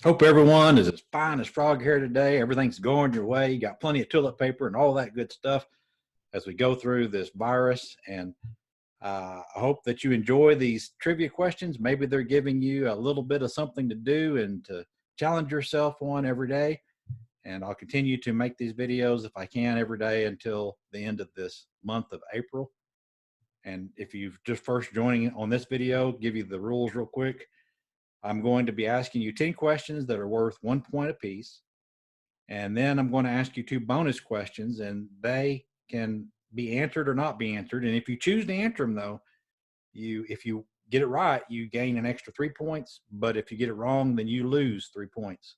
Hope everyone is as fine as frog hair today. Everything's going your way. You got plenty of toilet paper and all that good stuff as we go through this virus. And I hope that you enjoy these trivia questions. Maybe they're giving you a little bit of something to do and to challenge yourself on every day. And I'll continue to make these videos if I can every day until the end of this month of April. And if you've just first joining on this video, give you the rules real quick. I'm going to be asking you 10 questions that are worth 1 point apiece. And then I'm going to ask you two bonus questions, and they can be answered or not be answered. And if you choose to answer them, though, if you get it right, you gain an extra 3 points. But if you get it wrong, then you lose 3 points.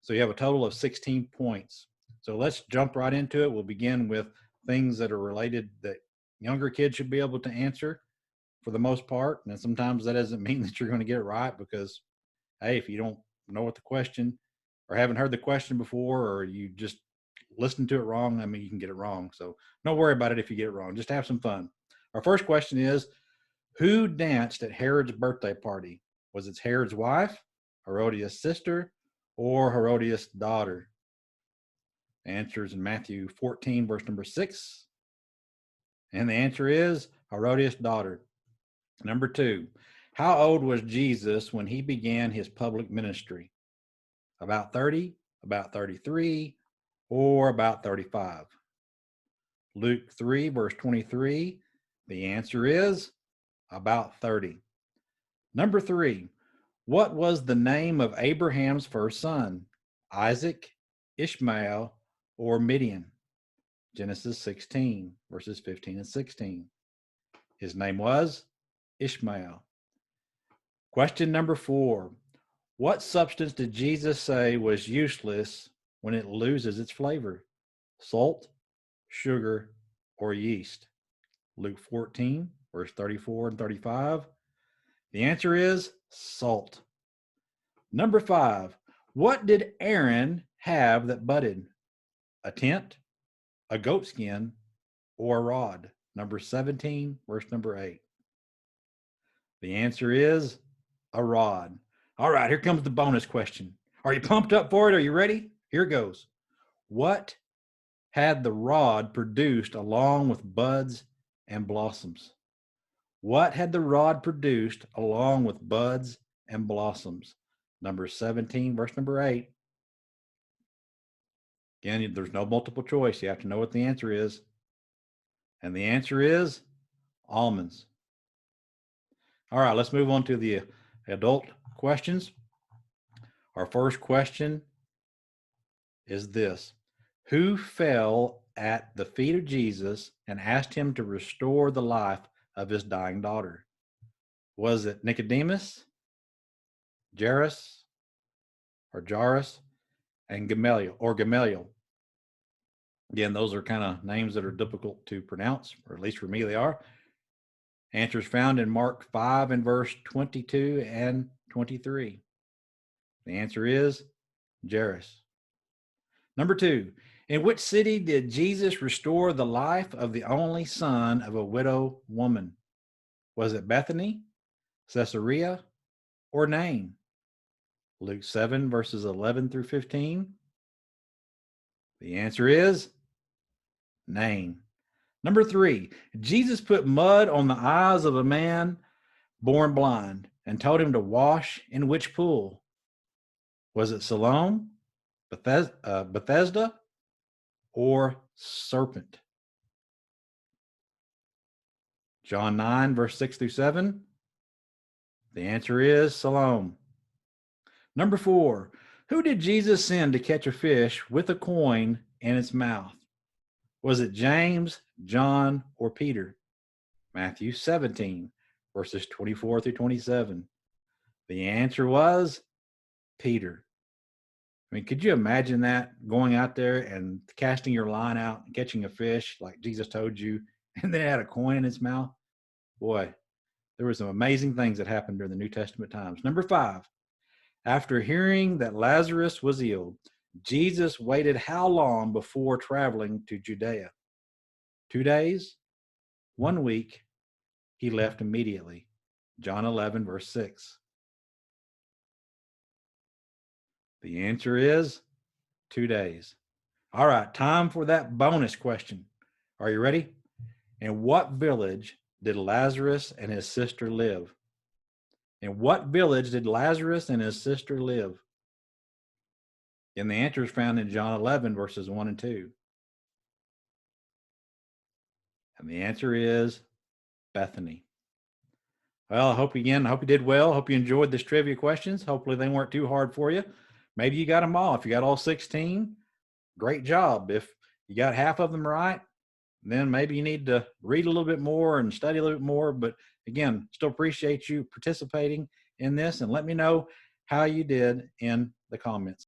So you have a total of 16 points. So let's jump right into it. We'll begin with things that are related that younger kids should be able to answer for the most part. And sometimes that doesn't mean that you're going to get it right because, hey, if you don't know what the question or haven't heard the question before, or you just listen to it wrong, I mean, you can get it wrong. So don't worry about it if you get it wrong. Just have some fun. Our first question is, who danced at Herod's birthday party? Was it Herod's wife, Herodias' sister, or Herodias' daughter? The answer is in Matthew 14, verse number 6. And the answer is Herodias' daughter. Number 2, how old was Jesus when he began his public ministry? About 30, about 33, or about 35? Luke 3, verse 23, the answer is about 30. Number 3, what was the name of Abraham's first son? Isaac, Ishmael, or Midian? Genesis 16, verses 15 and 16. His name was Ishmael. Question number 4, what substance did Jesus say was useless when it loses its flavor? Salt, sugar, or yeast? Luke 14, verse 34 and 35. The answer is salt. Number 5, what did Aaron have that budded? A tent, a goat skin, or a rod? Number 17, verse number 8. The answer is a rod. All right, here comes the bonus question. Are you pumped up for it? Are you ready? Here it goes. What had the rod produced along with buds and blossoms? What had the rod produced along with buds and blossoms? Number 17, verse number 8. Again, there's no multiple choice. You have to know what the answer is. And the answer is almonds. All right, let's move on to the adult questions. Our first question is this: who fell at the feet of Jesus and asked him to restore the life of his dying daughter? Was it Nicodemus, Jairus, and Gamaliel? Again, those are kind of names that are difficult to pronounce, or at least for me they are. Answers found in Mark 5 and verse 22 and 23. The answer is Jairus. Number 2, in which city did Jesus restore the life of the only son of a widow woman? Was it Bethany, Caesarea, or Nain? Luke 7, verses 11 through 15. The answer is Nain. Number 3, Jesus put mud on the eyes of a man born blind and told him to wash in which pool? Was it Siloam, Bethesda, or Serpent? John 9, verse 6 through 7. The answer is Siloam. Number 4, who did Jesus send to catch a fish with a coin in its mouth? Was it James, John, or Peter? Matthew 17, verses 24 through 27. The answer was Peter. I mean, could you imagine that, going out there and casting your line out and catching a fish like Jesus told you, and then it had a coin in its mouth? Boy, there were some amazing things that happened during the New Testament times. Number 5, after hearing that Lazarus was ill, Jesus waited how long before traveling to Judea? 2 days? 1 week? He left immediately. John 11, verse 6. The answer is 2 days. All right, time for that bonus question. Are you ready? In what village did Lazarus and his sister live? In what village did Lazarus and his sister live? And the answer is found in John 11, verses 1 and 2. And the answer is Bethany. Well, I hope you did well. Hope you enjoyed this trivia questions. Hopefully they weren't too hard for you. Maybe you got them all. If you got all 16, great job. If you got half of them right, then maybe you need to read a little bit more and study a little bit more. But again, still appreciate you participating in this, and let me know how you did in the comments.